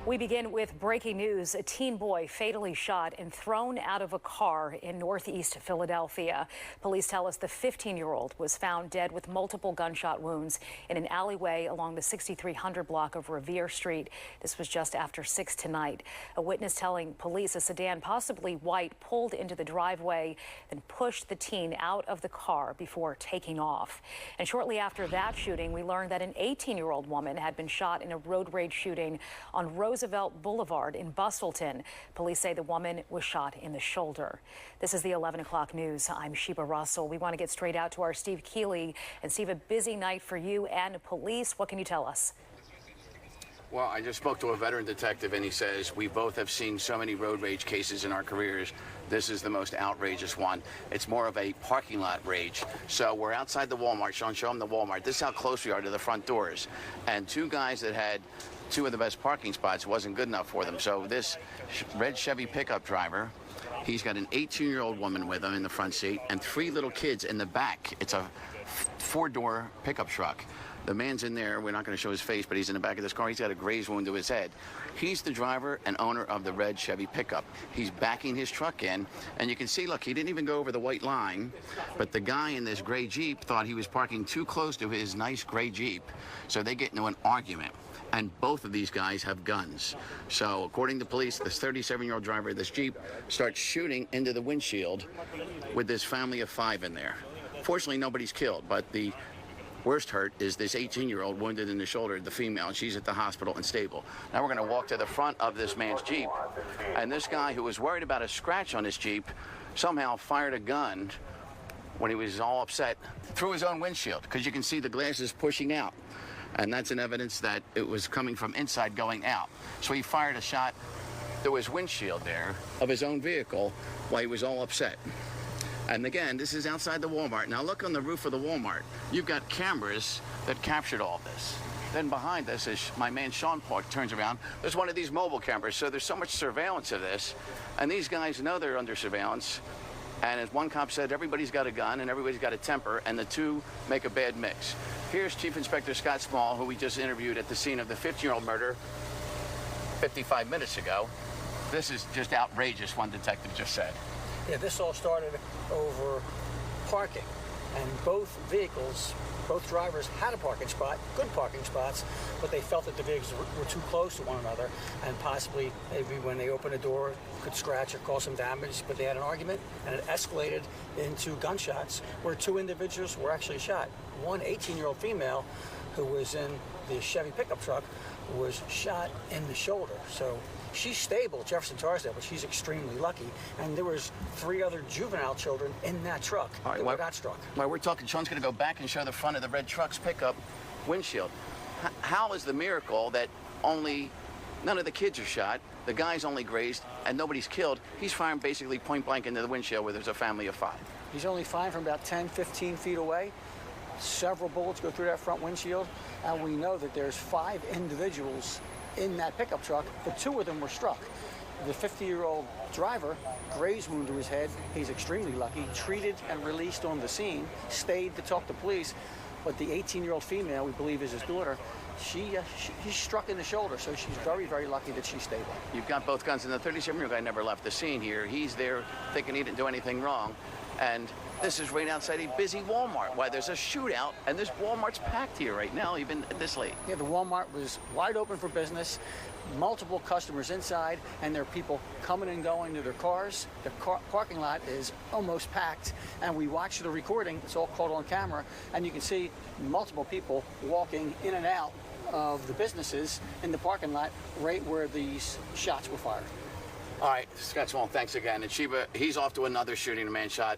We begin with breaking news. A teen boy fatally shot and thrown out of a car in northeast Philadelphia. Police tell us the 15-year-old was found dead with multiple gunshot wounds in an alleyway along the 6300 block of Revere Street. This was just after 6 tonight. A witness telling police a sedan, possibly white, pulled into the driveway, then pushed the teen out of the car before taking off. And shortly after that shooting, we learned that an 18-year-old woman had been shot in a road rage shooting on Roosevelt Boulevard in Bustleton. Police say the woman was shot in the shoulder. This is the 11 o'clock news. I'm Sheba Russell. We want to get straight out to our Steve Keeley. And Steve, a busy night for you and police. What can you tell us? Well, I just spoke to a veteran detective, and he says we both have seen so many road rage cases in our careers. This is the most outrageous one. It's more of a parking lot rage. So we're outside the Walmart. Sean, show them the Walmart. This is how close we are to the front doors. And two guys that had two of the best parking spots wasn't good enough for them. So this red Chevy pickup driver, he's got an 18-year-old woman with him in the front seat and 3 little kids in the back. It's a 4-door pickup truck. The man's in there. We're not going to show his face, but he's in the back of this car. He's got a grazed wound to his head. He's the driver and owner of the red Chevy pickup. He's backing his truck in, and you can see, look, he didn't even go over the white line, but the guy in this gray Jeep thought he was parking too close to his nice gray Jeep, so they get into an argument. And both of these guys have guns. So according to police, this 37-year-old driver of this Jeep starts shooting into the windshield with this family of 5 in there. Fortunately, nobody's killed, but the worst hurt is this 18-year-old wounded in the shoulder, the female. She's at the hospital and stable. Now we're going to walk to the front of this man's Jeep, and this guy who was worried about a scratch on his Jeep somehow fired a gun when he was all upset through his own windshield, because you can see the glasses pushing out. And that's an evidence that it was coming from inside going out. So he fired a shot through his windshield there of his own vehicle while he was all upset. And again, this is outside the Walmart. Now look on the roof of the Walmart. You've got cameras that captured all this. Then behind this, as my man Sean Park turns around, there's one of these mobile cameras. So there's so much surveillance of this. And these guys know they're under surveillance. And as one cop said, everybody's got a gun and everybody's got a temper, and the two make a bad mix. Here's Chief Inspector Scott Small, who we just interviewed at the scene of the 15-year-old murder 55 minutes ago. This is just outrageous, one detective just said. Yeah, this all started over parking, and both vehicles, both drivers had a parking spot, good parking spots, but they felt that the vehicles were too close to one another, and possibly maybe when they opened a door could scratch or cause some damage, but they had an argument, and it escalated into gunshots where 2 individuals were actually shot. One 18-year-old female who was in the Chevy pickup truck was shot in the shoulder. So she's stable at Jefferson Tarsdale, but she's extremely lucky. And there was 3 other juvenile children in that truck that got struck. While we're talking, Sean's going to go back and show the front of the red truck's pickup windshield. How is the miracle that none of the kids are shot, the guy's only grazed, and nobody's killed? He's firing basically point blank into the windshield where there's a family of 5. He's only firing from about 10, 15 feet away. Several bullets go through that front windshield, and we know that there's 5 individuals in that pickup truck, but 2 of them were struck. The 50-year-old driver, grazed wound to his head. He's extremely lucky. Treated and released on the scene, stayed to talk to police, but the 18-year-old female, we believe is his daughter, he's struck in the shoulder, so she's very, very lucky that she's stable. You've got both guns, and the 37-year-old guy never left the scene here. He's there thinking he didn't do anything wrong, and this is right outside a busy Walmart. Why, there's a shootout, and this Walmart's packed here right now, even this late. Yeah, the Walmart was wide open for business, multiple customers inside, and there are people coming and going to their cars. The parking lot is almost packed, and we watched the recording. It's all caught on camera, and you can see multiple people walking in and out of the businesses in the parking lot right where these shots were fired. All right, Scott Small, thanks again. And Sheba, he's off to another shooting. A man shot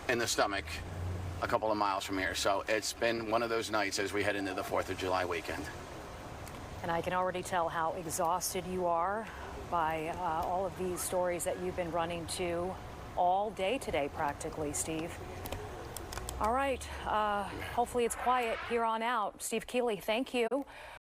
in the stomach a couple of miles from here. So it's been one of those nights as we head into the 4th of July weekend. And I can already tell how exhausted you are by all of these stories that you've been running to all day today, practically, Steve. All right, hopefully it's quiet here on out. Steve Keeley, thank you.